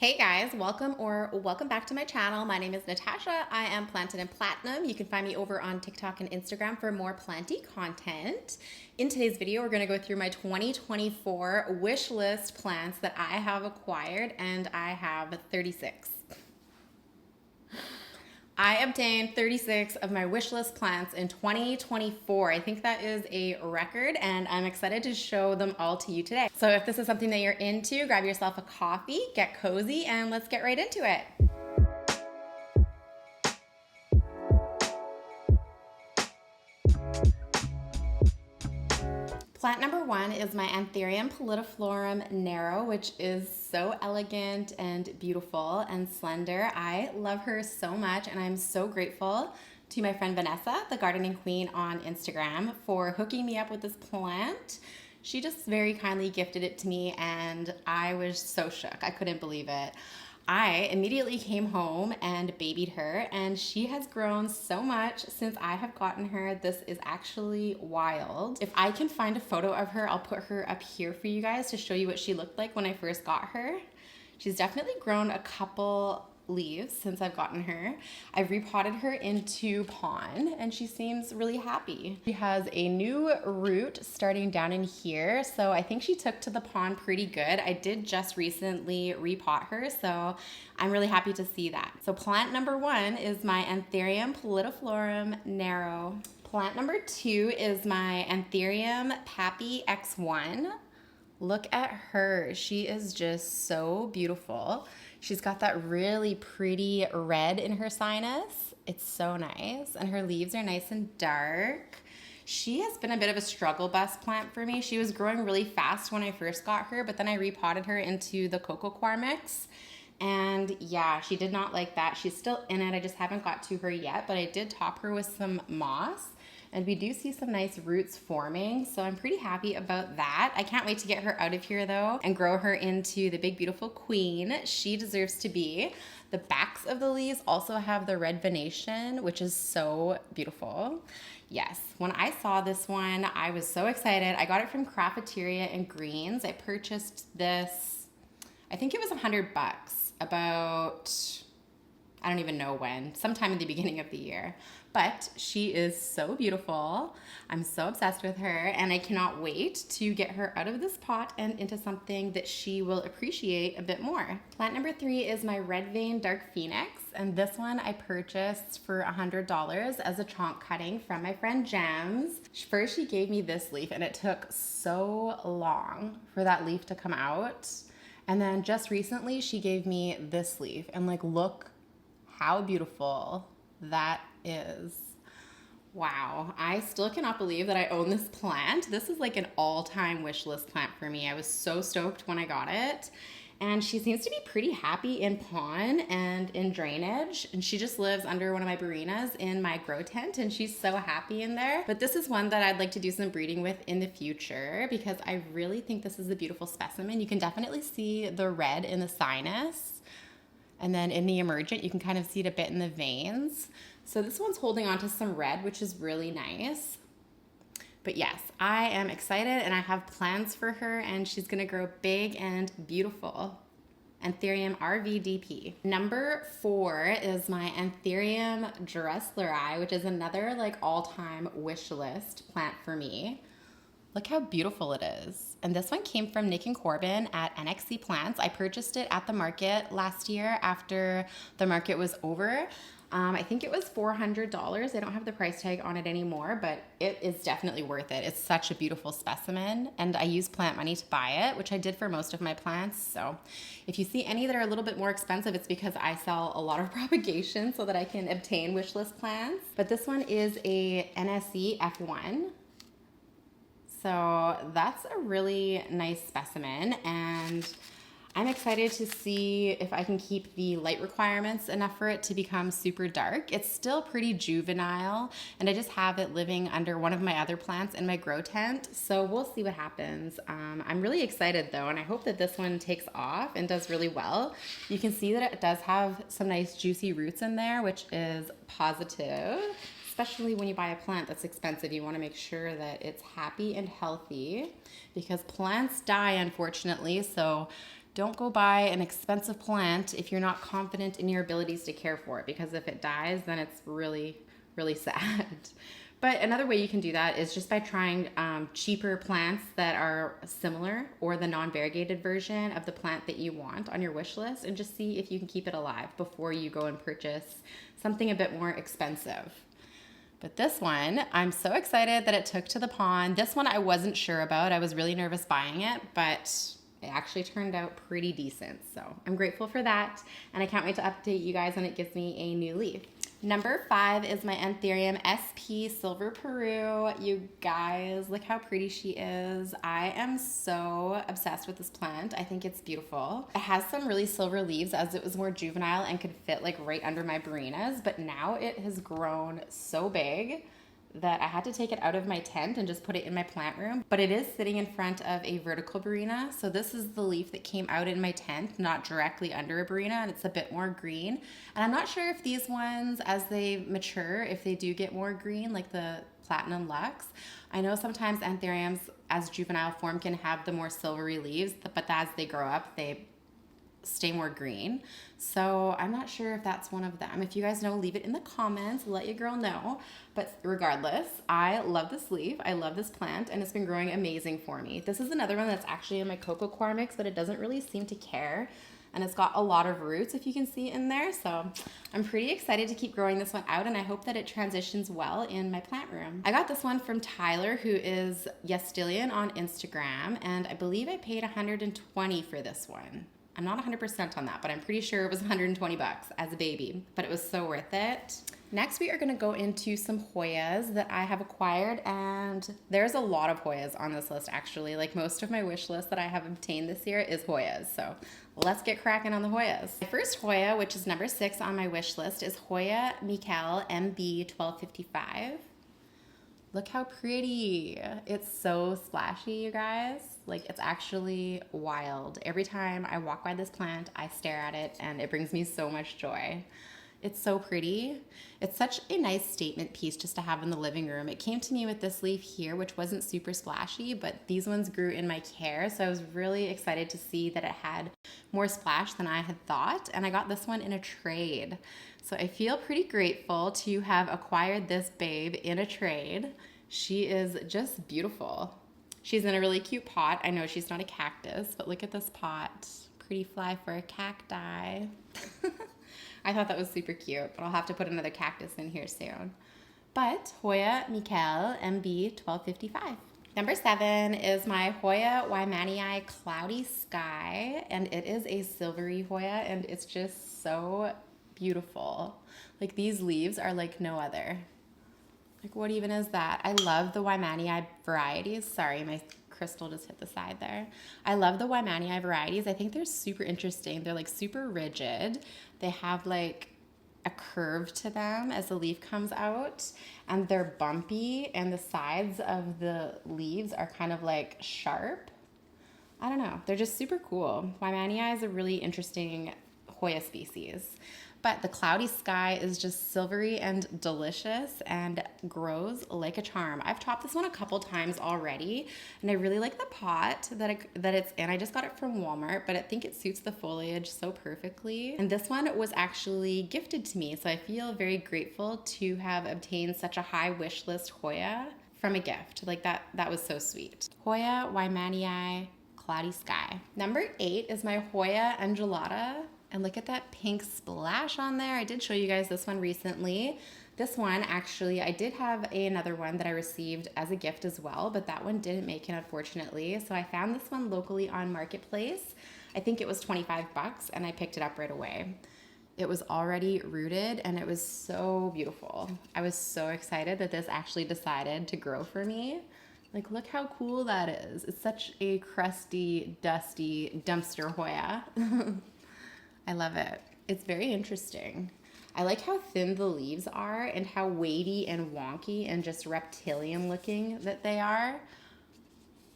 Hey guys, welcome back to my channel. My name is Natasha. I am Planted in Platinum. You can find me over on TikTok and Instagram for more planty content. In today's video, we're going to go through my 2024 wish list plants that I have acquired, and I have 36. I obtained 36 of my wish list plants in 2024. I think that is a record, and I'm excited to show them all to you today. So if this is something that you're into, grab yourself a coffee, get cozy, and let's get right into it. Plant number one is my Anthurium pallidiflorum narrow, which is so elegant and beautiful and slender. I love her so much, and I'm so grateful to my friend Vanessa, the gardening queen on Instagram, for hooking me up with this plant. She just very kindly gifted it to me, and I was so shook. I couldn't believe it. I immediately came home and babied her, and she has grown so much since I have gotten her. This is actually wild. If I can find a photo of her, I'll put her up here for you guys to show you what she looked like when I first got her. She's definitely grown a couple leaves since I've gotten her. I've repotted her into pond, and she seems really happy. She has a new root starting down in here, so I think she took to the pond pretty good. I did just recently repot her, so I'm really happy to see that. So plant number one is my Anthurium pallidiflorum narrow. Plant number two is my Anthurium pappy X1. Look at her. She is just so beautiful. She's got that really pretty red in her sinus. It's so nice. And her leaves are nice and dark. She has been a bit of a struggle bus plant for me. She was growing really fast when I first got her, but then I repotted her into the cocoa coir mix. And yeah, she did not like that. She's still in it. I just haven't got to her yet, but I did top her with some moss. And we do see some nice roots forming, so I'm pretty happy about that. I can't wait to get her out of here though and grow her into the big beautiful queen she deserves to be. The backs of the leaves also have the red venation, which is so beautiful. Yes, when I saw this one, I was so excited. I got it from Cafeteria and Greens. I purchased this, I think it was $100, about, I don't even know when, sometime in the beginning of the year. But she is so beautiful. I'm so obsessed with her, and I cannot wait to get her out of this pot and into something that she will appreciate a bit more. Plant number three is my red vein dark phoenix, and this one I purchased for $100 as a chonk cutting from my friend Gems. First, she gave me this leaf, and it took so long for that leaf to come out. And then just recently, she gave me this leaf, and like, look how beautiful that is. Wow, I still cannot believe that I own this plant. This is like an all-time wish list plant for me. I was so stoked when I got it. And she seems to be pretty happy in pond and in drainage. And she just lives under one of my Begonias in my grow tent, and she's so happy in there. But this is one that I'd like to do some breeding with in the future because I really think this is a beautiful specimen. You can definitely see the red in the sinus. And then in the emergent, you can kind of see it a bit in the veins. So this one's holding on to some red, which is really nice. But yes, I am excited, and I have plans for her, and she's gonna grow big and beautiful. Anthurium RVDP. Number four is my Anthurium dressleri, which is another like all-time wish list plant for me. Look how beautiful it is. And this one came from Nick and Corbin at NXC Plants. I purchased it at the market last year after the market was over. I think it was $400. I don't have the price tag on it anymore, but it is definitely worth it. It's such a beautiful specimen, and I use plant money to buy it, which I did for most of my plants. So if you see any that are a little bit more expensive, it's because I sell a lot of propagation so that I can obtain wish list plants. But this one is a NSE F1. So that's a really nice specimen, and I'm excited to see if I can keep the light requirements enough for it to become super dark. It's still pretty juvenile, and I just have it living under one of my other plants in my grow tent, so we'll see what happens. I'm really excited though, and I hope that this one takes off and does really well. You can see that it does have some nice juicy roots in there, which is positive. Especially when you buy a plant that's expensive, you want to make sure that it's happy and healthy because plants die, unfortunately. So Don't go buy an expensive plant if you're not confident in your abilities to care for it, because if it dies, then it's really, really sad. But another way you can do that is just by trying cheaper plants that are similar or the non-variegated version of the plant that you want on your wish list, and just see if you can keep it alive before you go and purchase something a bit more expensive. But this one, I'm so excited that it took to the pond. This one I wasn't sure about. I was really nervous buying it, but it actually turned out pretty decent. So I'm grateful for that, and I can't wait to update you guys when it gives me a new leaf. Number 5 is my Anthurium SP Silver Peru. You guys, look how pretty she is. I am so obsessed with this plant. I think it's beautiful. It has some really silver leaves as it was more juvenile and could fit like right under my Barinas, but now it has grown so big that I had to take it out of my tent and just put it in my plant room. But it is sitting in front of a vertical Barina. So this is the leaf that came out in my tent, not directly under a Barina, and it's a bit more green. And I'm not sure if these ones, as they mature, if they do get more green, like the Platinum Luxe. I know sometimes Anthuriums as juvenile form can have the more silvery leaves, but as they grow up, they stay more green. So I'm not sure if that's one of them. If you guys know, leave it in the comments, let your girl know. But regardless, I love this leaf. I love this plant, and it's been growing amazing for me. This is another one that's actually in my cocoa coir mix, but it doesn't really seem to care. And it's got a lot of roots, if you can see in there. So I'm pretty excited to keep growing this one out, and I hope that it transitions well in my plant room. I got this one from Tyler, who is Yestillion on Instagram, and I believe I paid $120 for this one. I'm not 100% on that, but I'm pretty sure it was 120 bucks as a baby, but it was so worth it. Next, we are gonna go into some Hoyas that I have acquired, and there's a lot of Hoyas on this list actually. Like most of my wish list that I have obtained this year is Hoyas, so let's get cracking on the Hoyas. My first Hoya, which is number 6 on my wish list, is Hoya Mikel MB 1255. Look how pretty. It's so splashy, you guys. Like, it's actually wild. Every time I walk by this plant, I stare at it, and it brings me so much joy. It's so pretty. It's such a nice statement piece just to have in the living room. It came to me with this leaf here, which wasn't super splashy, but these ones grew in my care, so I was really excited to see that it had more splash than I had thought, and I got this one in a trade. So I feel pretty grateful to have acquired this babe in a trade. She is just beautiful. She's in a really cute pot. I know she's not a cactus, but look at this pot. Pretty fly for a cacti. I thought that was super cute, but I'll have to put another cactus in here soon. But Hoya Mikel MB 1255. Number 7 is my Hoya Weimannii Cloudy Sky, and it is a silvery Hoya, and it's just so beautiful. Like, these leaves are like no other. Like, what even is that? I love the Weimannii varieties. Sorry, my crystal just hit the side there. I love the Weimannii varieties. I think they're super interesting. They're like super rigid. They have like a curve to them as the leaf comes out, and they're bumpy, and the sides of the leaves are kind of like sharp. I don't know. They're just super cool. Weimannii is a really interesting Hoya species. But the Cloudy Sky is just silvery and delicious and grows like a charm. I've topped this one a couple times already, and I really like the pot that it's in. I just got it from Walmart, but I think it suits the foliage so perfectly. And this one was actually gifted to me, so I feel very grateful to have obtained such a high wish list Hoya from a gift. Like, that was so sweet. Hoya Weimannii Cloudy Sky. Number 8 is my Hoya Undulata. And look at that pink splash on there. I did show you guys this one recently. This one, actually, I did have another one that I received as a gift as well, but that one didn't make it, unfortunately. So I found this one locally on Marketplace. I think it was 25 bucks, and I picked it up right away. It was already rooted, and it was so beautiful. I was so excited that this actually decided to grow for me. Like, look how cool that is. It's such a crusty, dusty dumpster Hoya. I love it. It's very interesting. I like how thin the leaves are and how weighty and wonky and just reptilian looking that they are.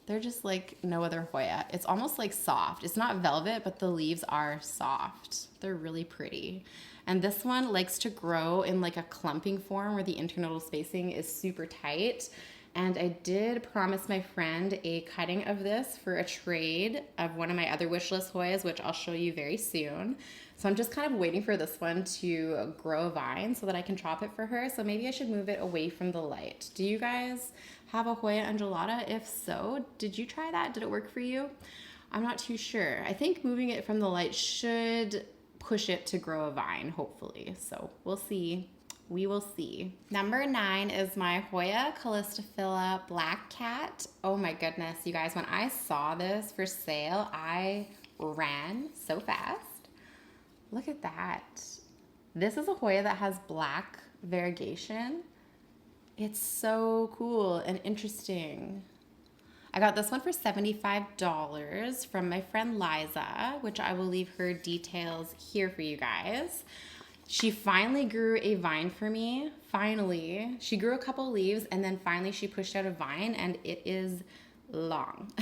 They're just like no other Hoya. It's almost like soft. It's not velvet, but the leaves are soft. They're really pretty. And this one likes to grow in like a clumping form where the internodal spacing is super tight. And I did promise my friend a cutting of this for a trade of one of my other wishlist Hoyas, which I'll show you very soon. So I'm just kind of waiting for this one to grow a vine so that I can chop it for her. So maybe I should move it away from the light. Do you guys have a Hoya undulata? If so, did you try that? Did it work for you? I'm not too sure. I think moving it from the light should push it to grow a vine, hopefully. So we'll see. We will see. Number 9 is my Hoya callistophila black cat. Oh my goodness, you guys, when I saw this for sale, I ran so fast. Look at that. This is a Hoya that has black variegation. It's so cool and interesting. I got this one for $75 from my friend Liza, which I will leave her details here for you guys. She finally grew a vine for me. Finally. She grew a couple leaves and then finally she pushed out a vine and it is long.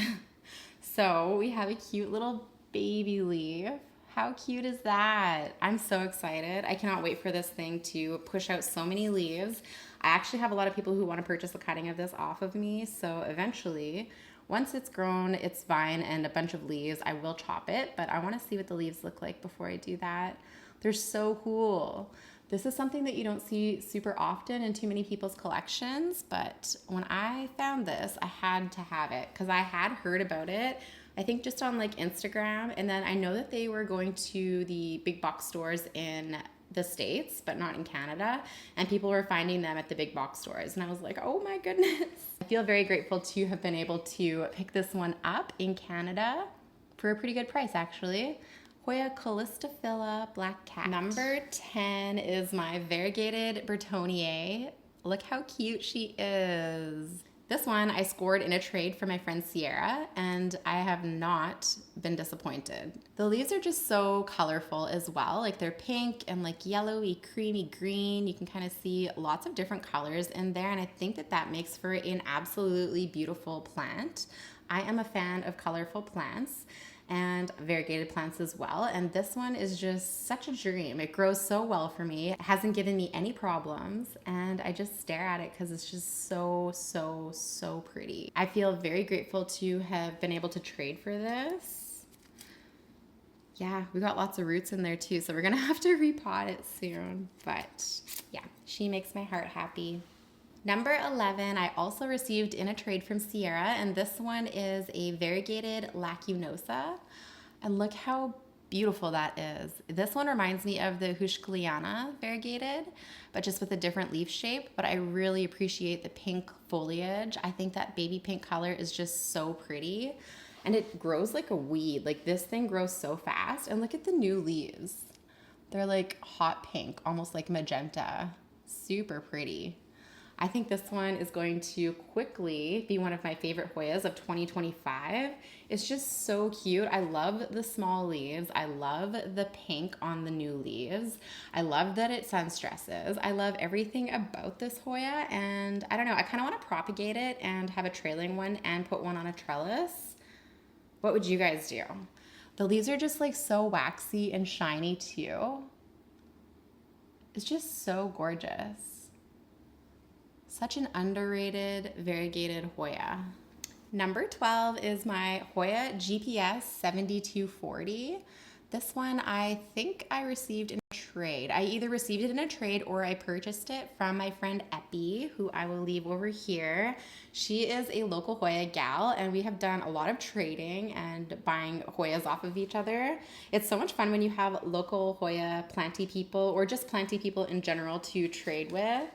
So we have a cute little baby leaf. How cute is that? I'm so excited. I cannot wait for this thing to push out so many leaves. I actually have a lot of people who want to purchase a cutting of this off of me. So eventually, once it's grown its vine and a bunch of leaves, I will chop it. But I want to see what the leaves look like before I do that. They're so cool. This is something that you don't see super often in too many people's collections. But when I found this, I had to have it because I had heard about it. I think just on like Instagram, and then I know that they were going to the big box stores in the States, but not in Canada, and people were finding them at the big box stores, and I was like, oh my goodness. I feel very grateful to have been able to pick this one up in Canada for a pretty good price, actually. Hoya callistophila black cat. Number 10 is my variegated Bertonier. Look how cute she is. This one I scored in a trade for my friend Sierra, and I have not been disappointed. The leaves are just so colorful as well. Like they're pink and like yellowy, creamy green. You can kind of see lots of different colors in there, and I think that that makes for an absolutely beautiful plant. I am a fan of colorful plants and variegated plants as well, and this one is just such a dream. It grows so well for me. It hasn't given me any problems, and I just stare at it because it's just so pretty. I feel very grateful to have been able to trade for this. Yeah, we got lots of roots in there too, so we're gonna have to repot it soon, but yeah, she makes my heart happy. Number 11, I also received in a trade from Sierra, and this one is a variegated Lacunosa. And look how beautiful that is. This one reminds me of the Houseplants variegated, but just with a different leaf shape. But I really appreciate the pink foliage. I think that baby pink color is just so pretty. And it grows like a weed. Like this thing grows so fast. And look at the new leaves. They're like hot pink, almost like magenta. Super pretty. I think this one is going to quickly be one of my favorite Hoyas of 2025. It's just so cute. I love the small leaves. I love the pink on the new leaves. I love that it sun stresses. I love everything about this Hoya, and I don't know, I kind of want to propagate it and have a trailing one and put one on a trellis. What would you guys do? The leaves are just like so waxy and shiny too. It's just so gorgeous. Such an underrated variegated Hoya. Number 12 is my Hoya GPS 7240. This one I think I received in a trade. I either received it in a trade or I purchased it from my friend Epi, who I will leave over here. She is a local Hoya gal, and we have done a lot of trading and buying Hoyas off of each other. It's so much fun when you have local Hoya planty people or just planty people in general to trade with.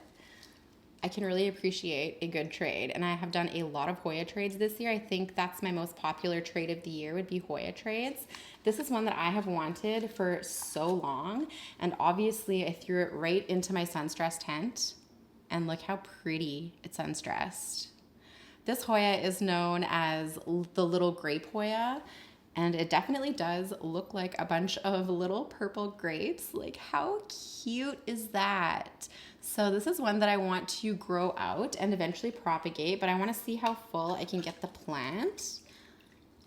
I can really appreciate a good trade, and I have done a lot of Hoya trades this year. I think that's my most popular trade of the year would be Hoya trades. This is one that I have wanted for so long, and obviously I threw it right into my sunstress tent, and look how pretty it's sunstressed. This Hoya is known as the little grape Hoya, and it definitely does look like a bunch of little purple grapes. Like how cute is that? So this is one that I want to grow out and eventually propagate, but I want to see how full I can get the plant.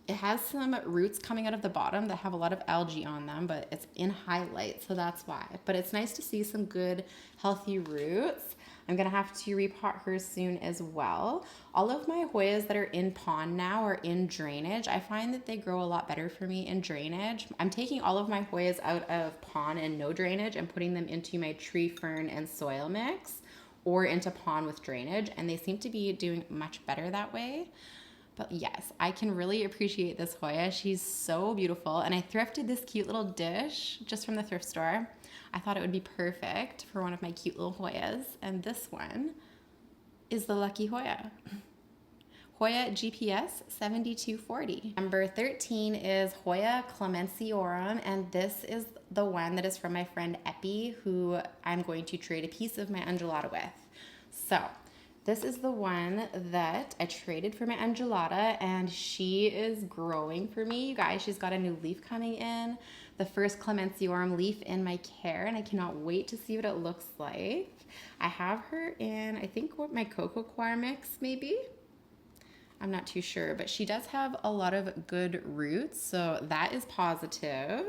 It has some roots coming out of the bottom that have a lot of algae on them, but it's in highlight, so that's why. But it's nice to see some good, healthy roots. I'm gonna have to repot her soon as well. All of my Hoyas that are in pond now are in drainage. I find that they grow a lot better for me in drainage. I'm taking all of my Hoyas out of pond and no drainage and putting them into my tree fern and soil mix or into pond with drainage, and they seem to be doing much better that way. But yes, I can really appreciate this Hoya. She's so beautiful, and I thrifted this cute little dish just from the thrift store. I thought it would be perfect for one of my cute little Hoyas, and this one is the lucky Hoya. Hoya GPS 7240. Number 13 is Hoya Clemenciorum, and this is the one that is from my friend Epi, who I'm going to trade a piece of my undulata with. So this is the one that I traded for my undulata, and she is growing for me. You guys, she's got a new leaf coming in, the first Clemenciorum leaf in my care, and I cannot wait to see what it looks like. I have her in, I think, what my cocoa coir mix maybe. I'm not too sure, but she does have a lot of good roots, so that is positive.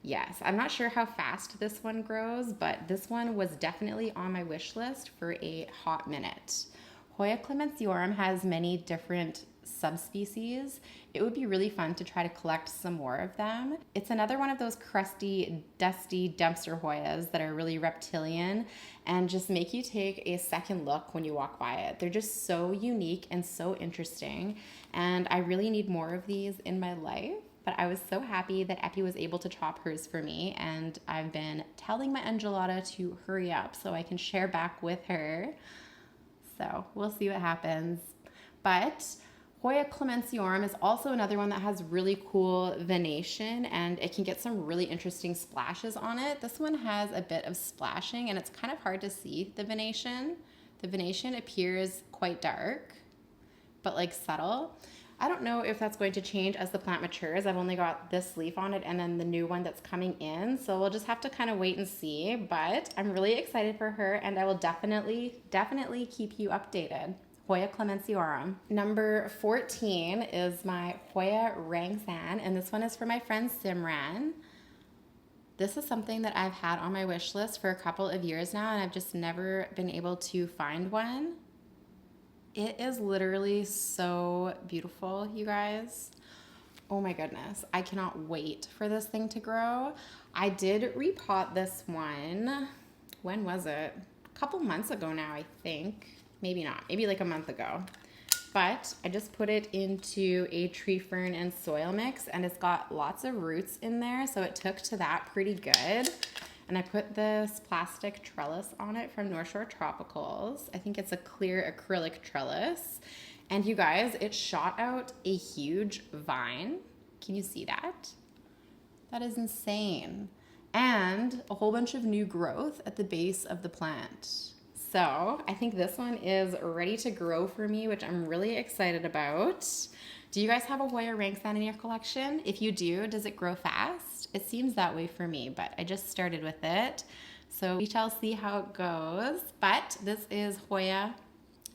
Yes, I'm not sure how fast this one grows, but this one was definitely on my wish list for a hot minute. Hoya Clemenciorum has many different subspecies. It would be really fun to try to collect some more of them. It's another one of those crusty, dusty dumpster Hoyas that are really reptilian and just make you take a second look when you walk by it. They're just so unique and so interesting, and I really need more of these in my life. But I was so happy that Epi was able to chop hers for me, and I've been telling my undulata to hurry up so I can share back with her. So we'll see what happens. But Hoya Clemenciorum is also another one that has really cool venation, and it can get some really interesting splashes on it. This one has a bit of splashing, and it's kind of hard to see the venation. The venation appears quite dark, but like subtle. I don't know if that's going to change as the plant matures. I've only got this leaf on it and then the new one that's coming in. So we'll just have to kind of wait and see. But I'm really excited for her, and I will definitely keep you updated. Hoya Clemenciorum. Number 14 is my Hoya Rangsan, and this one is for my friend Simran. This is something that I've had on my wish list for a couple of years now, and I've just never been able to find one. It is literally so beautiful, you guys. Oh my goodness. I cannot wait for this thing to grow. I did repot this one. When was it? A couple months ago now, I think. Maybe not. Maybe like a month ago. But I just put it into a tree fern and soil mix, and it's got lots of roots in there, so it took to that pretty good. And I put this plastic trellis on it from North Shore Tropicals. I think it's a clear acrylic trellis. And you guys, it shot out a huge vine. Can you see that? That is insane. And a whole bunch of new growth at the base of the plant. So I think this one is ready to grow for me, which I'm really excited about. Do you guys have a Hoya Rangsan in your collection? If you do, does it grow fast? It seems that way for me, but I just started with it. So we shall see how it goes. But this is Hoya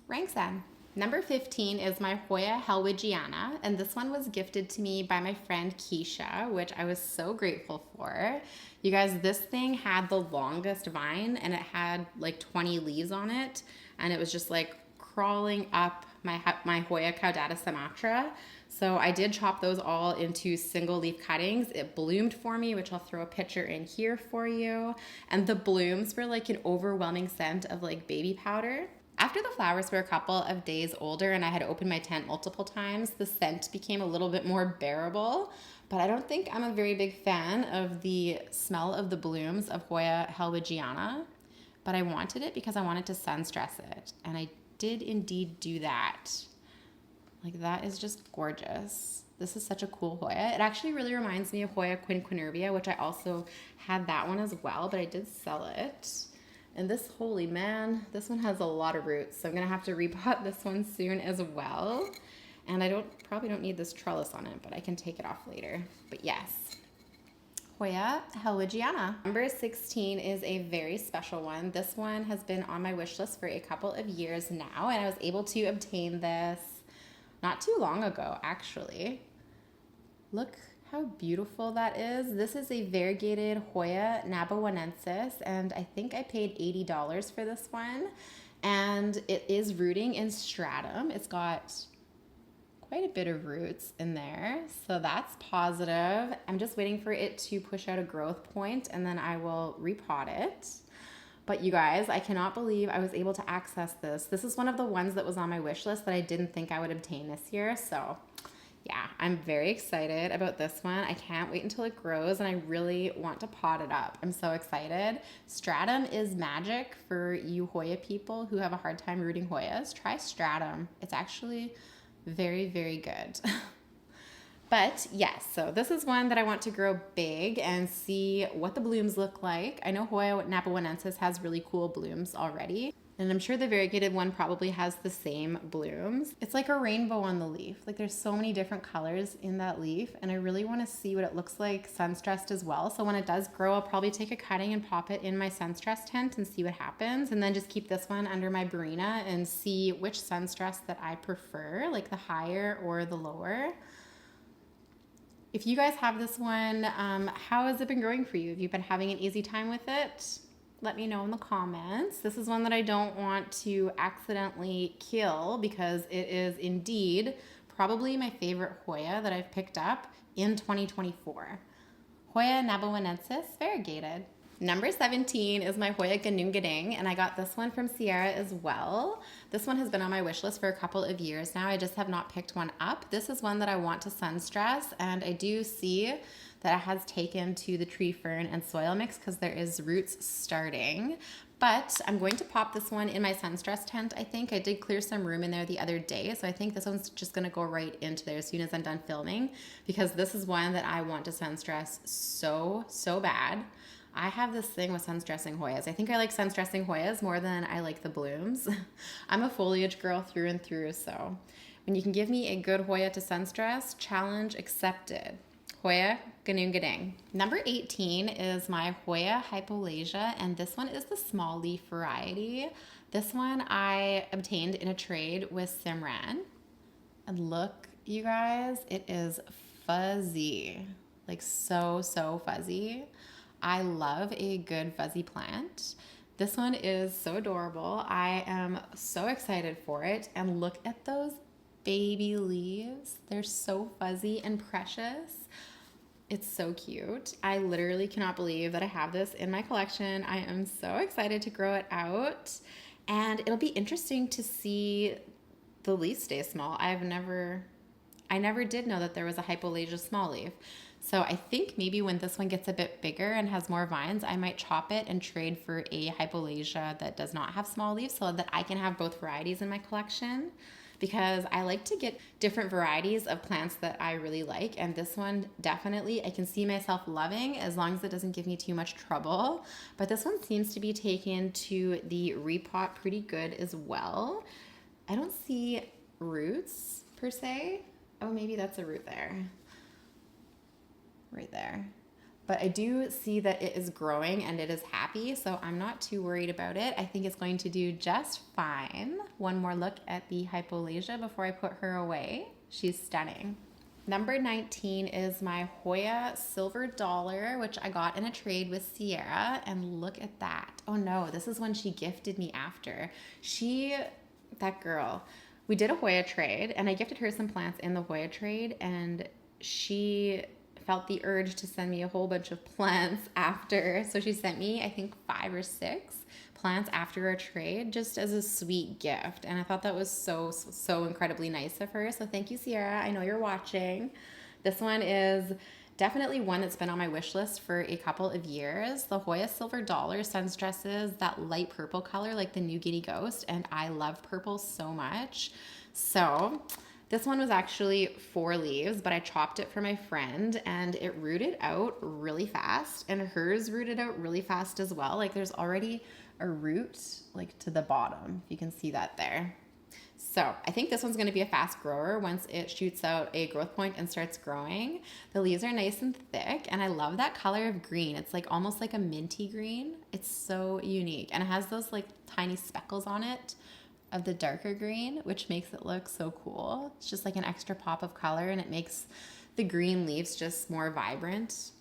Rangsan. Number 15 is my Hoya Helwigiana, and this one was gifted to me by my friend Keisha, which I was so grateful for. You guys, this thing had the longest vine, and it had like 20 leaves on it, and it was just like crawling up my Hoya caudata sumatra. So I did chop those all into single leaf cuttings. It bloomed for me, which I'll throw a picture in here for you. And the blooms were like an overwhelming scent of like baby powder. After the flowers were a couple of days older and I had opened my tent multiple times, the scent became a little bit more bearable. But I don't think I'm a very big fan of the smell of the blooms of Hoya Helwigiana. But I wanted it because I wanted to sun stress it. And I did indeed do that. Like, that is just gorgeous. This is such a cool Hoya. It actually really reminds me of Hoya quinquinervia, which I also had that one as well, but I did sell it. And this, holy man, this one has a lot of roots, so I'm gonna have to repot this one soon as well. And I probably don't need this trellis on it, but I can take it off later. But yes, Hoya Helwigiana. Number 16 is a very special one. This one has been on my wish list for a couple of years now, and I was able to obtain this not too long ago, actually. Look how beautiful that is. This is a variegated Hoya nabawanensis, and I think I paid $80 for this one. and it is rooting in stratum. It's got quite a bit of roots in there, so that's positive. I'm just waiting for it to push out a growth point and then I will repot it. But you guys, I cannot believe I was able to access this. This is one of the ones that was on my wish list that I didn't think I would obtain this year. So yeah, I'm very excited about this one. I can't wait until it grows and I really want to pot it up. I'm so excited. Stratum is magic for you Hoya people who have a hard time rooting Hoyas. Try stratum. It's actually very, very good. But yes, so this is one that I want to grow big and see what the blooms look like. I know Hoya napawanensis has really cool blooms already, and I'm sure the variegated one probably has the same blooms. It's like a rainbow on the leaf. Like there's so many different colors in that leaf, and I really want to see what it looks like sun-stressed as well. So when it does grow, I'll probably take a cutting and pop it in my sun-stress tent and see what happens, and then just keep this one under my Barina and see which sun-stress that I prefer, like the higher or the lower. If you guys have this one, how has it been growing for you? Have you been having an easy time with it? Let me know in the comments. This is one that I don't want to accidentally kill because it is indeed probably my favorite Hoya that I've picked up in 2024. Hoya napawanensis variegated. Number 17 is my Hoya ganungading, and I got this one from Sierra as well. This one has been on my wish list for a couple of years now. I just have not picked one up. This is one that I want to sun stress, and I do see that it has taken to the tree fern and soil mix because there is roots starting. But I'm going to pop this one in my sun stress tent. I think I did clear some room in there the other day, so I think this one's just gonna go right into there as soon as I'm done filming because this is one that I want to sun stress so bad. I have this thing with sun-stressing Hoyas. I think I like sun-stressing Hoyas more than I like the blooms. I'm a foliage girl through and through, so when you can give me a good Hoya to sun-stress, challenge accepted. Hoya ganungading. Number 18 is my Hoya hypolasia, and this one is the small leaf variety. This one I obtained in a trade with Simran. And look, you guys, it is fuzzy. Like so fuzzy. I love a good fuzzy plant. This one is so adorable. I am so excited for it. And look at those baby leaves. They're so fuzzy and precious. It's so cute. I literally cannot believe that I have this in my collection. I am so excited to grow it out. And it'll be interesting to see the leaves stay small. I never did know that there was a hypolasia small leaf. So I think maybe when this one gets a bit bigger and has more vines, I might chop it and trade for a hypolasia that does not have small leaves so that I can have both varieties in my collection, because I like to get different varieties of plants that I really like. And this one definitely I can see myself loving as long as it doesn't give me too much trouble. But this one seems to be taken to the repot pretty good as well. I don't see roots per se. Oh, maybe that's a root there. Right there. But I do see that it is growing and it is happy, so I'm not too worried about it. I think it's going to do just fine. One more look at the hypolasia before I put her away. She's stunning. Number 19 is my Hoya Silver Dollar, which I got in a trade with Sierra, and look at that. Oh no, this is one she gifted me after. That girl, we did a Hoya trade and I gifted her some plants in the Hoya trade, and she felt the urge to send me a whole bunch of plants after. So she sent me, I think, 5 or 6 plants after our trade just as a sweet gift. And I thought that was so incredibly nice of her. So thank you, Sierra. I know you're watching. This one is definitely one that's been on my wish list for a couple of years. The Hoya Silver Dollar sun stresses that light purple color like the New Guinea Ghost, and I love purple so much. So this one was actually 4 leaves, but I chopped it for my friend and it rooted out really fast, and hers rooted out really fast as well. Like there's already a root like to the bottom, if you can see that there. So I think this one's going to be a fast grower once it shoots out a growth point and starts growing. The leaves are nice and thick, and I love that color of green. It's like almost like a minty green. It's so unique, and it has those like tiny speckles on it of the darker green, which makes it look so cool. It's just like an extra pop of color, and it makes the green leaves just more vibrant.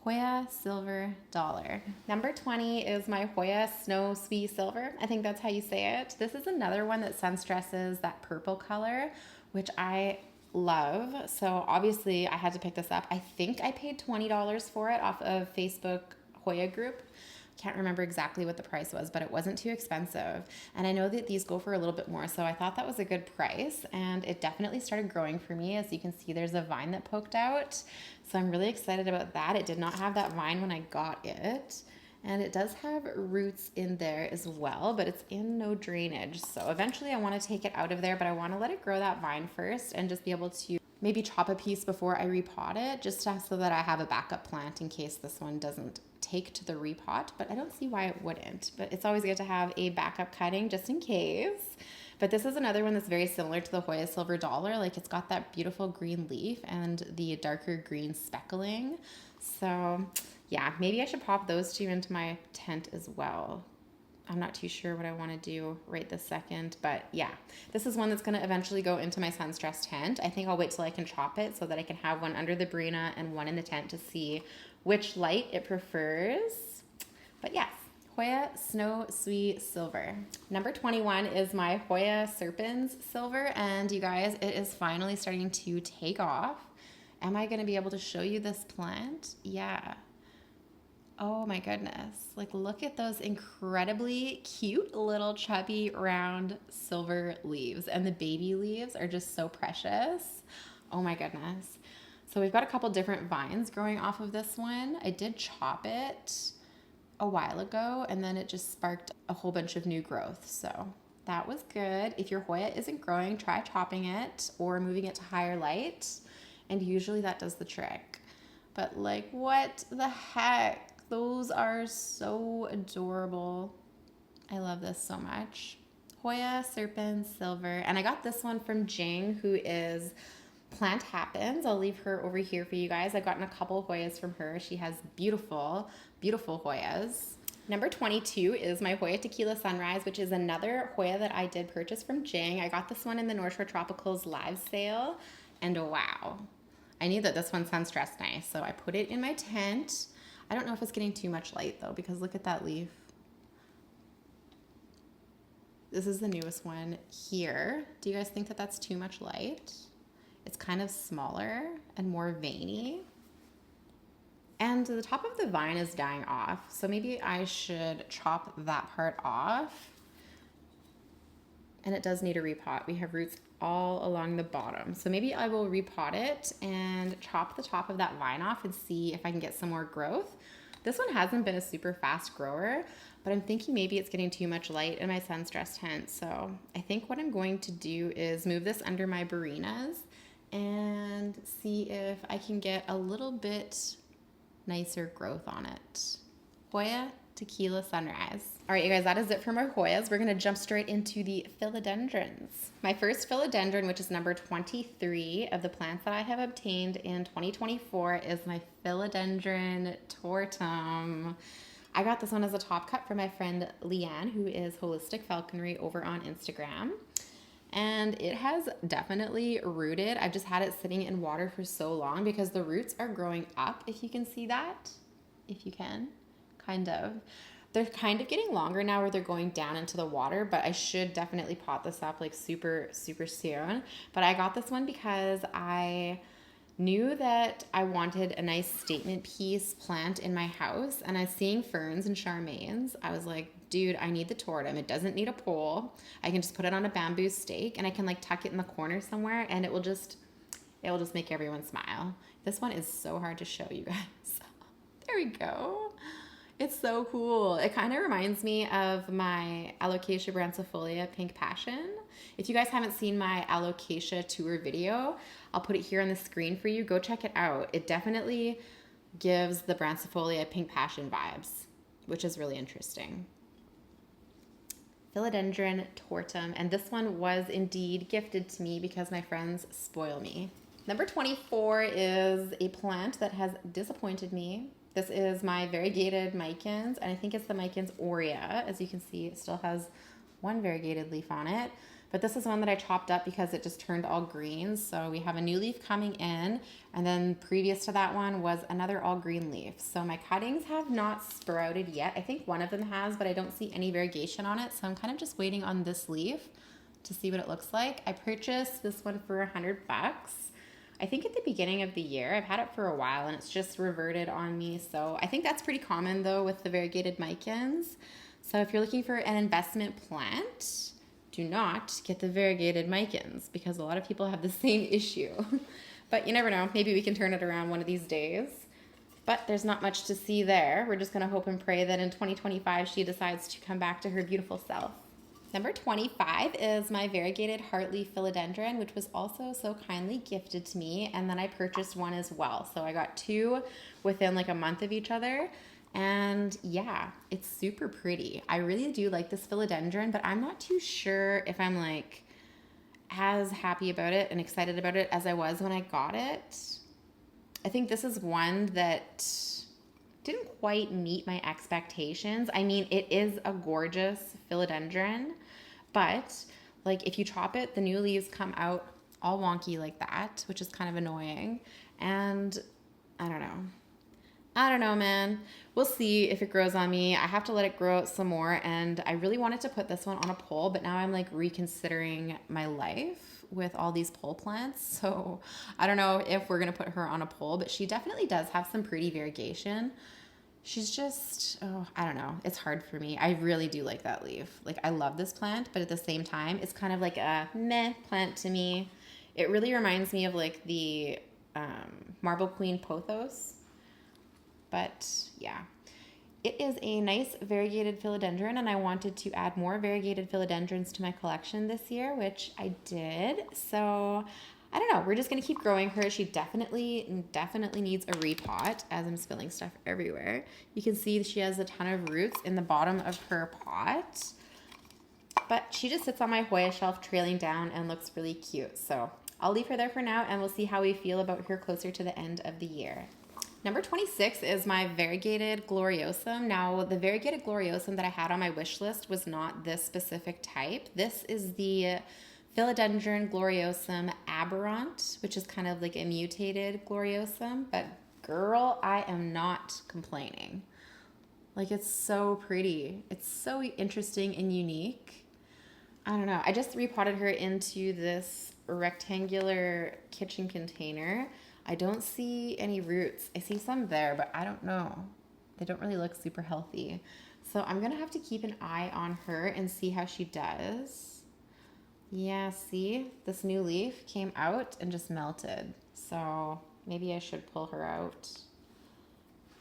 Hoya Silver Dollar. Number 20 is my Hoya Snow Sweet Silver. I think that's how you say it. This is another one that sun stresses that purple color, which I love. So obviously I had to pick this up. I think I paid $20 for it off of Facebook Hoya group. Can't remember exactly what the price was, but it wasn't too expensive. And I know that these go for a little bit more, so I thought that was a good price. And it definitely started growing for me. As you can see, there's a vine that poked out. So I'm really excited about that. It did not have that vine when I got it. And it does have roots in there as well, but it's in no drainage. So eventually I want to take it out of there, but I want to let it grow that vine first and just be able to maybe chop a piece before I repot it, just so that I have a backup plant in case this one doesn't take to the repot, but I don't see why it wouldn't. But it's always good to have a backup cutting just in case. But this is another one that's very similar to the Hoya Silver Dollar. Like, it's got that beautiful green leaf and the darker green speckling. So yeah, maybe I should pop those two into my tent as well. I'm not too sure what I want to do right this second, but yeah, this is one that's going to eventually go into my sun stress tent. I think I'll wait till I can chop it so that I can have one under the Brina and one in the tent to see which light it prefers. But yes, Hoya Snow Sweet Silver. Number 21 is my Hoya Serpens Silver, and you guys, it is finally starting to take off. Am I going to be able to show you this plant? Yeah. Oh my goodness. Like, look at those incredibly cute little chubby round silver leaves, and the baby leaves are just so precious. Oh my goodness. So we've got a couple different vines growing off of this one. I did chop it a while ago, and then it just sparked a whole bunch of new growth. So that was good. If your Hoya isn't growing, try chopping it or moving it to higher light, and usually that does the trick. But like, what the heck? Those are so adorable. I love this so much. Hoya Serpens Silver. And I got this one from Jing, who is Plant Happens. I'll leave her over here for you guys. I've gotten a couple Hoyas from her. She has beautiful, beautiful Hoyas. Number 22 is my Hoya Tequila Sunrise, which is another Hoya that I did purchase from Jing. I got this one in the North Shore Tropicals live sale, and wow. I knew that this one sun stressed nice, so I put it in my tent. I don't know if it's getting too much light though, because look at that leaf. This is the newest one here. Do you guys think that that's too much light? It's kind of smaller and more veiny. And the top of the vine is dying off, so maybe I should chop that part off. And it does need a repot. We have roots all along the bottom. So maybe I will repot it and chop the top of that vine off and see if I can get some more growth. This one hasn't been a super fast grower, but I'm thinking maybe it's getting too much light in my sun stress tent. So I think what I'm going to do is move this under my Barinas and see if I can get a little bit nicer growth on it. Hoya Tequila Sunrise. All right, you guys, that is it for my Hoyas. We're gonna jump straight into the Philodendrons. My first Philodendron, which is number 23 of the plants that I have obtained in 2024, is my Philodendron tortum. I got this one as a top cut from my friend Leanne, who is Holistic Falconry over on Instagram. And it has definitely rooted. I've just had it sitting in water for so long because the roots are growing up, if you can see that. If you can. Kind of. They're kind of getting longer now where they're going down into the water, but I should definitely pot this up like super, super soon. But I got this one because I knew that I wanted a nice statement piece plant in my house, and I was seeing ferns and charmaines. I was like, dude, I need the tortum. It doesn't need a pole. I can just put it on a bamboo stake, and I can like tuck it in the corner somewhere, and it will just make everyone smile. This one is so hard to show you guys. There we go. It's so cool. It kind of reminds me of my Alocasia brancifolia Pink Passion. If you guys haven't seen my Alocasia tour video, I'll put it here on the screen for you. Go check it out. It definitely gives the brancifolia Pink Passion vibes, which is really interesting. Philodendron tortum, and this one was indeed gifted to me because my friends spoil me. Number 24 is a plant that has disappointed me. This is my variegated micans, and I think it's the micans aurea. As you can see, it still has one variegated leaf on it. But this is one that I chopped up because it just turned all green. So we have a new leaf coming in, and then previous to that one was another all green leaf. So my cuttings have not sprouted yet. I think one of them has, but I don't see any variegation on it. So I'm kind of just waiting on this leaf to see what it looks like. I purchased this one for $100. I think at the beginning of the year. I've had it for a while and it's just reverted on me. So I think that's pretty common though with the variegated micans. So if you're looking for an investment plant, do not get the variegated micans because a lot of people have the same issue. But you never know. Maybe we can turn it around one of these days. But there's not much to see there. We're just going to hope and pray that in 2025 she decides to come back to her beautiful self. Number 25 is my variegated heartleaf philodendron, which was also so kindly gifted to me. And then I purchased one as well. So I got two within like a month of each other. And yeah, it's super pretty. I really do like this philodendron, but I'm not too sure if I'm like as happy about it and excited about it as I was when I got it. I think this is one that didn't quite meet my expectations. I mean, it is a gorgeous philodendron, but like if you chop it, the new leaves come out all wonky like that, which is kind of annoying. And I don't know, man. We'll see if it grows on me. I have to let it grow out some more, and I really wanted to put this one on a pole, but now I'm like reconsidering my life with all these pole plants. So I don't know if we're going to put her on a pole, but she definitely does have some pretty variegation. She's just, oh, I don't know. It's hard for me. I really do like that leaf. Like I love this plant, but at the same time, it's kind of like a meh plant to me. It really reminds me of like the Marble Queen pothos. But yeah, it is a nice variegated philodendron, and I wanted to add more variegated philodendrons to my collection this year, which I did. So I don't know. We're just going to keep growing her. She definitely needs a repot as I'm spilling stuff everywhere. You can see she has a ton of roots in the bottom of her pot, but she just sits on my Hoya shelf trailing down and looks really cute. So I'll leave her there for now, and we'll see how we feel about her closer to the end of the year. Number 26 is my Variegated Gloriosum. Now, the Variegated Gloriosum that I had on my wish list was not this specific type. This is the Philodendron Gloriosum aberrant, which is kind of like a mutated Gloriosum. But girl, I am not complaining. Like, it's so pretty. It's so interesting and unique. I don't know. I just repotted her into this rectangular kitchen container. I don't see any roots. I see some there, but I don't know. They don't really look super healthy. So I'm going to have to keep an eye on her and see how she does. Yeah, see? This new leaf came out and just melted. So maybe I should pull her out.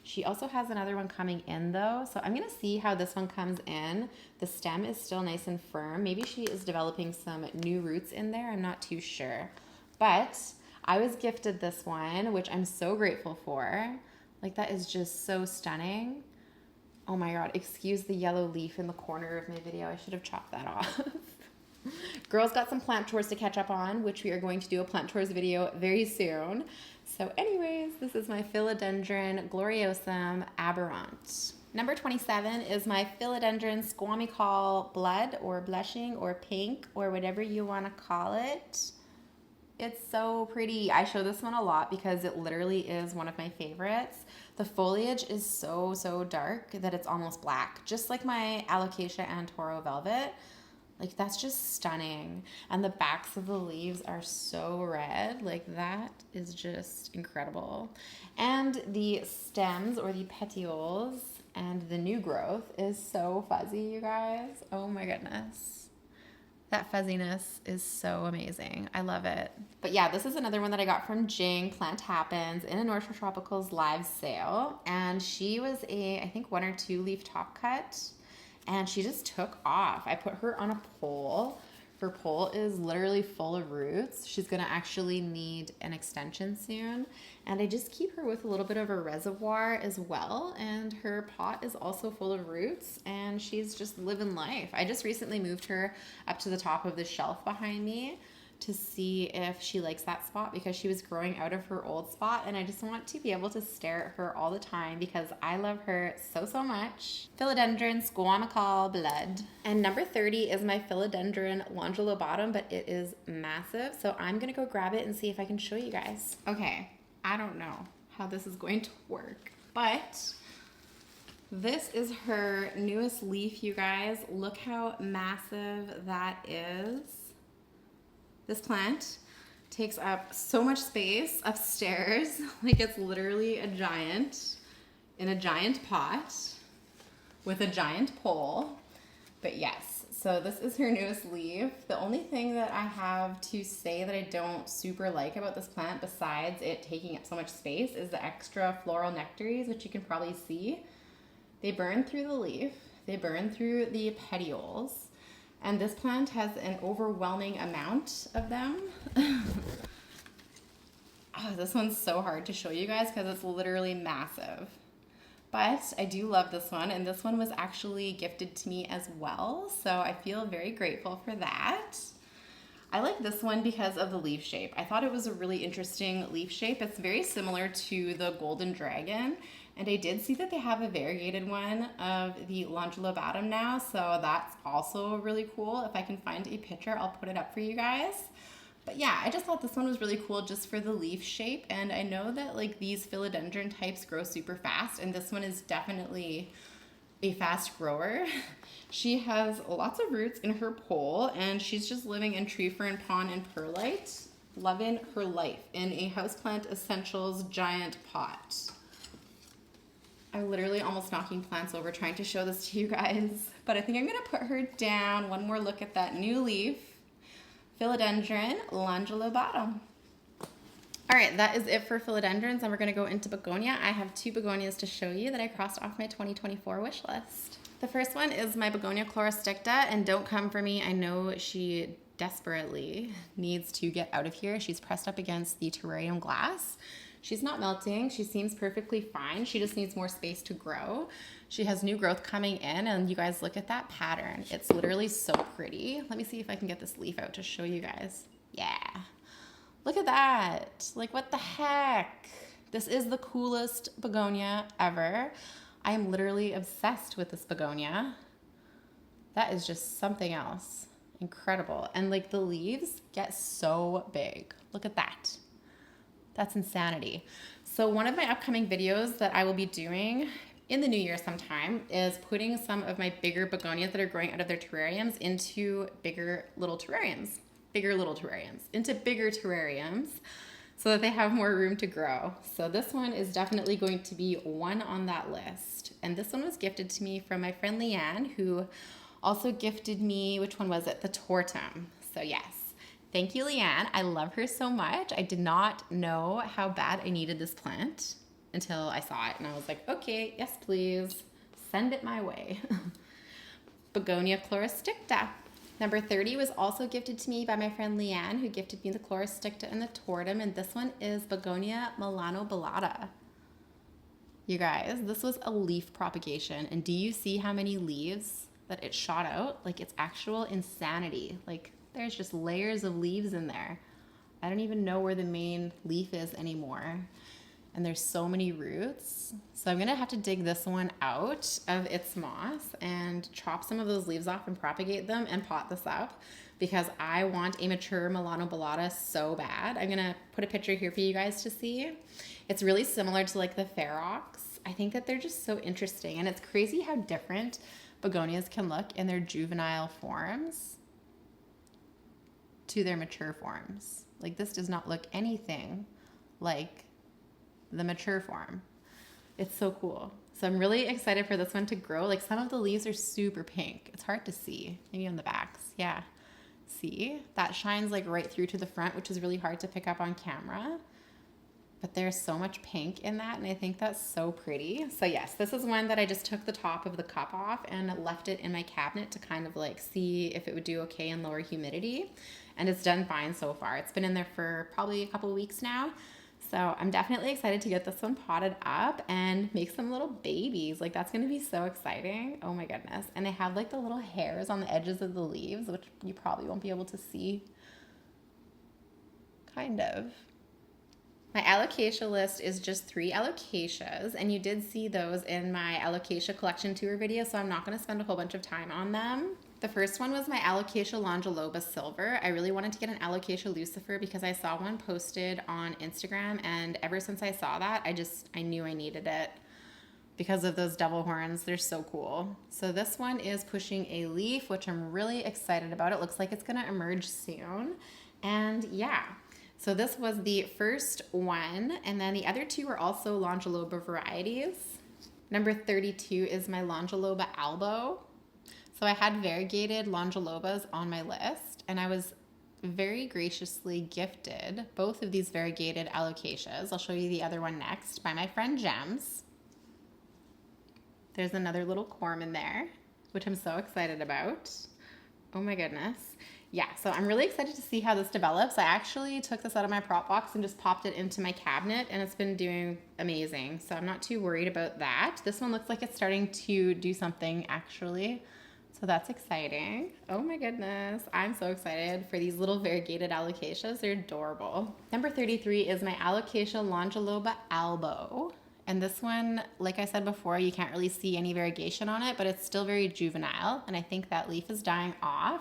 She also has another one coming in though. So I'm going to see how this one comes in. The stem is still nice and firm. Maybe she is developing some new roots in there. I'm not too sure. But I was gifted this one, which I'm so grateful for. Like, that is just so stunning. Oh my God, excuse the yellow leaf in the corner of my video. I should have chopped that off. Girls got some plant tours to catch up on, which we are going to do a plant tours video very soon. So anyways, this is my Philodendron Gloriosum aberrant. Number 27 is my Philodendron Squamical Blood or Blushing or Pink or whatever you want to call it. It's so pretty. I show this one a lot because it literally is one of my favorites. The foliage is so, so dark that it's almost black, just like my Alocasia and Toro Velvet. Like, that's just stunning. And the backs of the leaves are so red. Like, that is just incredible. And the stems or the petioles and the new growth is so fuzzy, you guys. Oh my goodness. That fuzziness is so amazing. I love it. But yeah, this is another one that I got from Jing Plant Happens in a North Shore Tropicals live sale. And she was a, I think, 1 or 2 leaf top cut. And she just took off. I put her on a pole. Her pole is literally full of roots. She's gonna actually need an extension soon. And I just keep her with a little bit of a reservoir as well. And her pot is also full of roots and she's just living life. I just recently moved her up to the top of the shelf behind me to see if she likes that spot because she was growing out of her old spot, and I just want to be able to stare at her all the time because I love her so, so much. Philodendron squamical blood. And number 30 is my Philodendron longulobatum, but it is massive, so I'm gonna go grab it and see if I can show you guys. Okay, I don't know how this is going to work, but this is her newest leaf, you guys. Look how massive that is. This plant takes up so much space upstairs. Like, it's literally a giant in a giant pot with a giant pole. But yes, so this is her newest leaf. The only thing that I have to say that I don't super like about this plant, besides it taking up so much space, is the extra floral nectaries, which you can probably see. They burn through the leaf, they burn through the petioles. And this plant has an overwhelming amount of them. Oh, this one's so hard to show you guys because it's literally massive. But I do love this one, and this one was actually gifted to me as well, so I feel very grateful for that. I like this one because of the leaf shape. I thought it was a really interesting leaf shape. It's very similar to the golden dragon. And I did see that they have a variegated one of the longulobatum now, so that's also really cool. If I can find a picture, I'll put it up for you guys. But yeah, I just thought this one was really cool just for the leaf shape, and I know that like these philodendron types grow super fast, and this one is definitely a fast grower. She has lots of roots in her pole, and she's just living in tree fern, pond, and perlite, loving her life in a Houseplant Essentials giant pot. I'm literally almost knocking plants over trying to show this to you guys, but I think I'm gonna put her down. One more look at that new leaf, Philodendron longulobatum. All right, that is it for philodendrons, and we're gonna go into begonia. I have 2 begonias to show you that I crossed off my 2024 wish list. The first one is my begonia chlorosticta, and don't come for me. I know she desperately needs to get out of here. She's pressed up against the terrarium glass. She's not melting. She seems perfectly fine. She just needs more space to grow. She has new growth coming in, and you guys look at that pattern. It's literally so pretty. Let me see if I can get this leaf out to show you guys. Yeah. Look at that. Like, what the heck? This is the coolest begonia ever. I am literally obsessed with this begonia. That is just something else. Incredible. And like the leaves get so big. Look at that. That's insanity. So one of my upcoming videos that I will be doing in the new year sometime is putting some of my bigger begonias that are growing out of their terrariums into bigger little terrariums, into bigger terrariums so that they have more room to grow. So this one is definitely going to be one on that list. And this one was gifted to me from my friend Leanne, who also gifted me, which one was it? The tortum. So yes. Thank you, Leanne. I love her so much. I did not know how bad I needed this plant until I saw it, and I was like, okay, yes, please. Send it my way. Begonia chlorosticta. Number 30 was also gifted to me by my friend Leanne, who gifted me the chlorosticta and the tortum, and this one is Begonia melanobellata. You guys, this was a leaf propagation, and do you see how many leaves that it shot out? Like, it's actual insanity. Like, there's just layers of leaves in there. I don't even know where the main leaf is anymore. And there's so many roots. So I'm gonna have to dig this one out of its moss and chop some of those leaves off and propagate them and pot this up because I want a mature melanobellata so bad. I'm gonna put a picture here for you guys to see. It's really similar to like the ferox. I think that they're just so interesting, and it's crazy how different begonias can look in their juvenile forms to their mature forms. Like, this does not look anything like the mature form. It's so cool. So I'm really excited for this one to grow. Like, some of the leaves are super pink. It's hard to see, maybe on the backs. Yeah, see? That shines like right through to the front, which is really hard to pick up on camera. But there's so much pink in that, and I think that's so pretty. So yes, this is one that I just took the top of the cup off and left it in my cabinet to kind of like see if it would do okay in lower humidity. And it's done fine so far. It's been in there for probably a couple of weeks now. So I'm definitely excited to get this one potted up and make some little babies. Like, that's gonna be so exciting. Oh my goodness. And they have like the little hairs on the edges of the leaves, which you probably won't be able to see. kind of. My alocasia list is just 3 alocasias, and you did see those in my alocasia collection tour video, so I'm not going to spend a whole bunch of time on them. The first one was my Alocasia longiloba silver. I really wanted to get an Alocasia lucifer because I saw one posted on Instagram, and ever since I saw that, I knew I needed it because of those devil horns. They're so cool. So this one is pushing a leaf, which I'm really excited about. It looks like it's going to emerge soon. And yeah. So this was the first one, and then the other 2 were also longiloba varieties. Number 32 is my longiloba albo. So I had variegated longilobas on my list, and I was very graciously gifted both of these variegated alocasias. I'll show you the other one next by my friend Gems. There's another little corm in there, which I'm so excited about. Oh my goodness. Yeah, so I'm really excited to see how this develops. I actually took this out of my prop box and just popped it into my cabinet, and it's been doing amazing. So I'm not too worried about that. This one looks like it's starting to do something actually. So that's exciting. Oh my goodness. I'm so excited for these little variegated alocasias. They're adorable. Number 33 is my Alocasia longiloba albo. And this one, like I said before, you can't really see any variegation on it, but it's still very juvenile. And I think that leaf is dying off.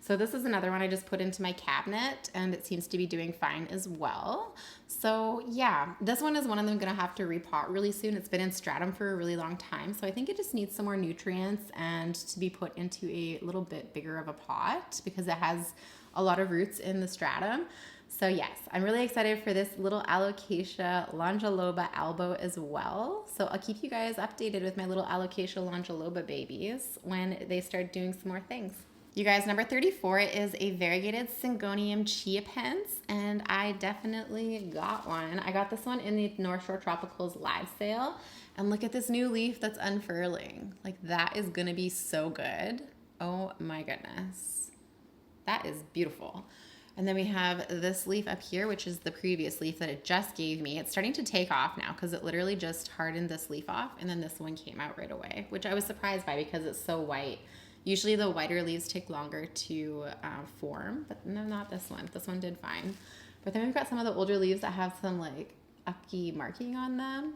So this is another one I just put into my cabinet, and it seems to be doing fine as well. So yeah, this one is one of them gonna have to repot really soon. It's been in stratum for a really long time, so I think it just needs some more nutrients and to be put into a little bit bigger of a pot because it has a lot of roots in the stratum. So yes, I'm really excited for this little Alocasia longiloba albo as well. So I'll keep you guys updated with my little Alocasia longiloba babies when they start doing some more things. You guys, number 34 is a variegated Syngonium Chiapense, and I definitely got one. I got this one in the North Shore Tropicals live sale, and look at this new leaf that's unfurling. Like, that is gonna be so good. Oh my goodness. That is beautiful. And then we have this leaf up here, which is the previous leaf that it just gave me. It's starting to take off now because it literally just hardened this leaf off, and then this one came out right away, which I was surprised by because it's so white. Usually the whiter leaves take longer to form, but no, not this one. This one did fine. But then we've got some of the older leaves that have some like uppy marking on them.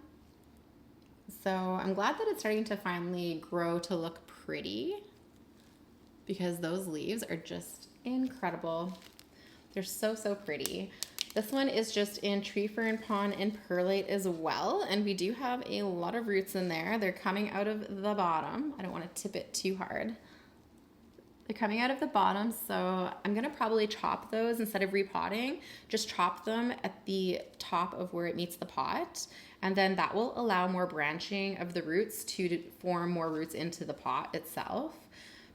So I'm glad that it's starting to finally grow to look pretty because those leaves are just incredible. They're so, so pretty. This one is just in tree fern, pond, and perlite as well. And we do have a lot of roots in there. They're coming out of the bottom. I don't want to tip it too hard. They're coming out of the bottom, so I'm gonna probably chop those instead of repotting. Just chop them at the top of where it meets the pot, and then that will allow more branching of the roots to form more roots into the pot itself,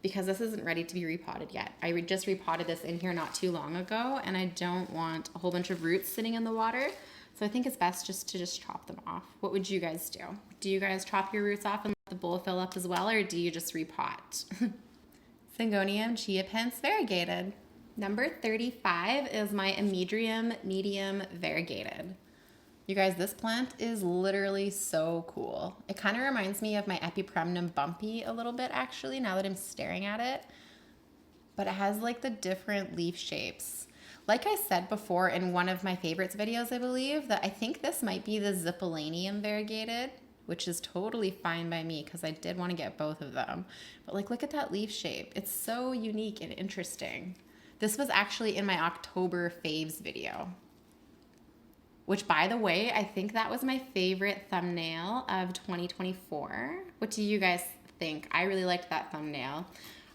because this isn't ready to be repotted yet. I just repotted this in here not too long ago, and I don't want a whole bunch of roots sitting in the water, so I think it's best just to chop them off. What would you guys do? Do you guys chop your roots off and let the bowl fill up as well, or do you just repot? Syngonium Chiapense variegated. Number 35 is my Amydrium medium variegated. You guys, this plant is literally so cool. It kind of reminds me of my Epipremnum bumpy a little bit actually, now that I'm staring at it. But it has like the different leaf shapes. Like I said before in one of my favorites videos, I believe, that I think this might be the Zipolinium variegated, which is totally fine by me because I did want to get both of them. But like, look at that leaf shape. It's so unique and interesting. This was actually in my October faves video, which by the way, I think that was my favorite thumbnail of 2024. What do you guys think? I really liked that thumbnail.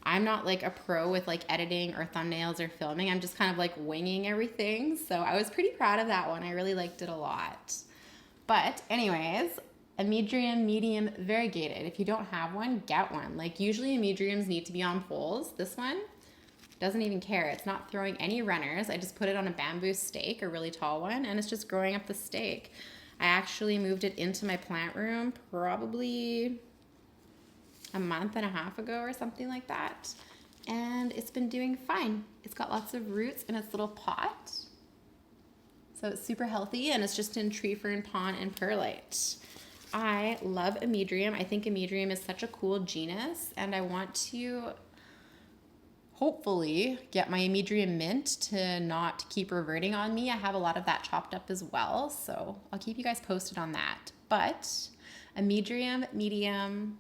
I'm not like a pro with like editing or thumbnails or filming. I'm just kind of like winging everything. So I was pretty proud of that one. I really liked it a lot. But anyways, Amydrium medium variegated. If you don't have one, get one. Like usually Amydriums need to be on poles. This one doesn't even care. It's not throwing any runners. I just put it on a bamboo stake, a really tall one, and it's just growing up the stake. I actually moved it into my plant room probably a month and a half ago or something like that. And it's been doing fine. It's got lots of roots in its little pot. So it's super healthy, and it's just in tree fern, pond, and perlite. I love Amydrium. I think Amydrium is such a cool genus, and I want to hopefully get my Amydrium mint to not keep reverting on me. I have a lot of that chopped up as well, so I'll keep you guys posted on that. But Amydrium medium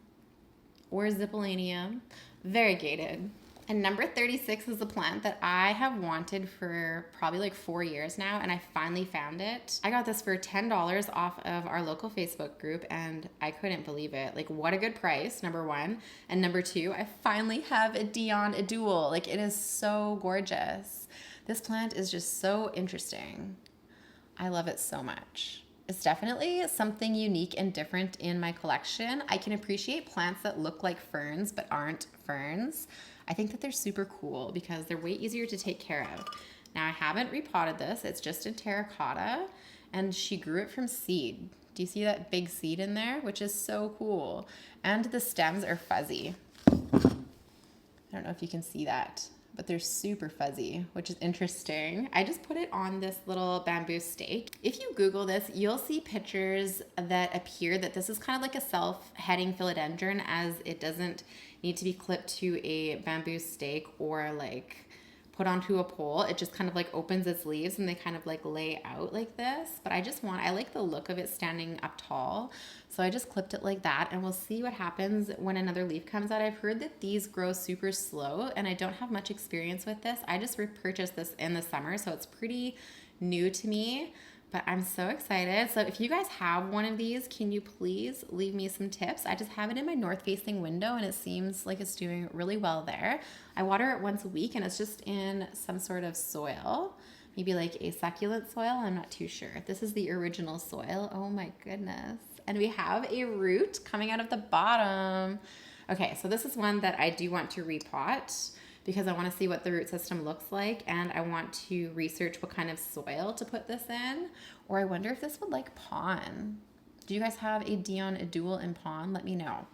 or Zippolanium, variegated. And number 36 is a plant that I have wanted for probably like 4 years now, and I finally found it. I got this for $10 off of our local Facebook group, and I couldn't believe it. Like, what a good price, number one. And number two, I finally have a Dioon Edule. Like, it is so gorgeous. This plant is just so interesting. I love it so much. It's definitely something unique and different in my collection. I can appreciate plants that look like ferns but aren't ferns. I think that they're super cool because they're way easier to take care of. Now, I haven't repotted this. It's just in terracotta, and she grew it from seed. Do you see that big seed in there? Which is so cool. And the stems are fuzzy. I don't know if you can see that, but they're super fuzzy, which is interesting. I just put it on this little bamboo stake. If you Google this, you'll see pictures that appear that this is kind of like a self-heading philodendron, as it doesn't need to be clipped to a bamboo stake or like put onto a pole. It just kind of like opens its leaves and they kind of like lay out like this. But I like the look of it standing up tall. So I just clipped it like that, and we'll see what happens when another leaf comes out. I've heard that these grow super slow, and I don't have much experience with this. I just repurchased this in the summer, so it's pretty new to me. But I'm so excited. So if you guys have one of these, can you please leave me some tips? I just have it in my north-facing window, and it seems like it's doing really well there. I water it once a week, and it's just in some sort of soil, maybe like a succulent soil. I'm not too sure. This is the original soil. Oh my goodness. And we have a root coming out of the bottom. Okay, so this is one that I do want to repot, because I want to see what the root system looks like, and I want to research what kind of soil to put this in. Or I wonder if this would like pond. Do you guys have a Dioon Edule in pond? Let me know,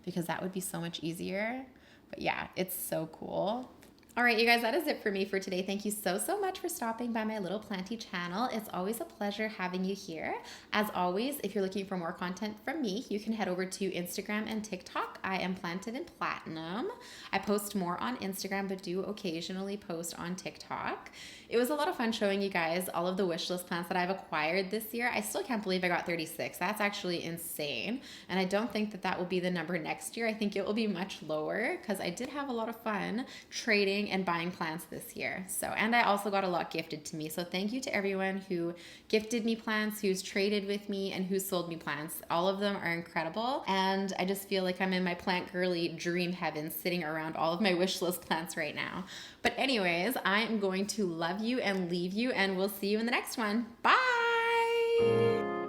because that would be so much easier. But yeah, it's so cool. All right, you guys, that is it for me for today. Thank you so, so much for stopping by my little planty channel. It's always a pleasure having you here. As always, if you're looking for more content from me, you can head over to Instagram and TikTok. I am Planted in Platinum. I post more on Instagram, but do occasionally post on TikTok. It was a lot of fun showing you guys all of the wishlist plants that I've acquired this year. I still can't believe I got 36. That's actually insane. And I don't think that that will be the number next year. I think it will be much lower, because I did have a lot of fun trading and buying plants this year. So, and I also got a lot gifted to me. So thank you to everyone who gifted me plants, who's traded with me, and who sold me plants. All of them are incredible. And I just feel like I'm in my plant girly dream heaven, sitting around all of my wish list plants right now. But anyways, I am going to love you and leave you, and we'll see you in the next one. Bye!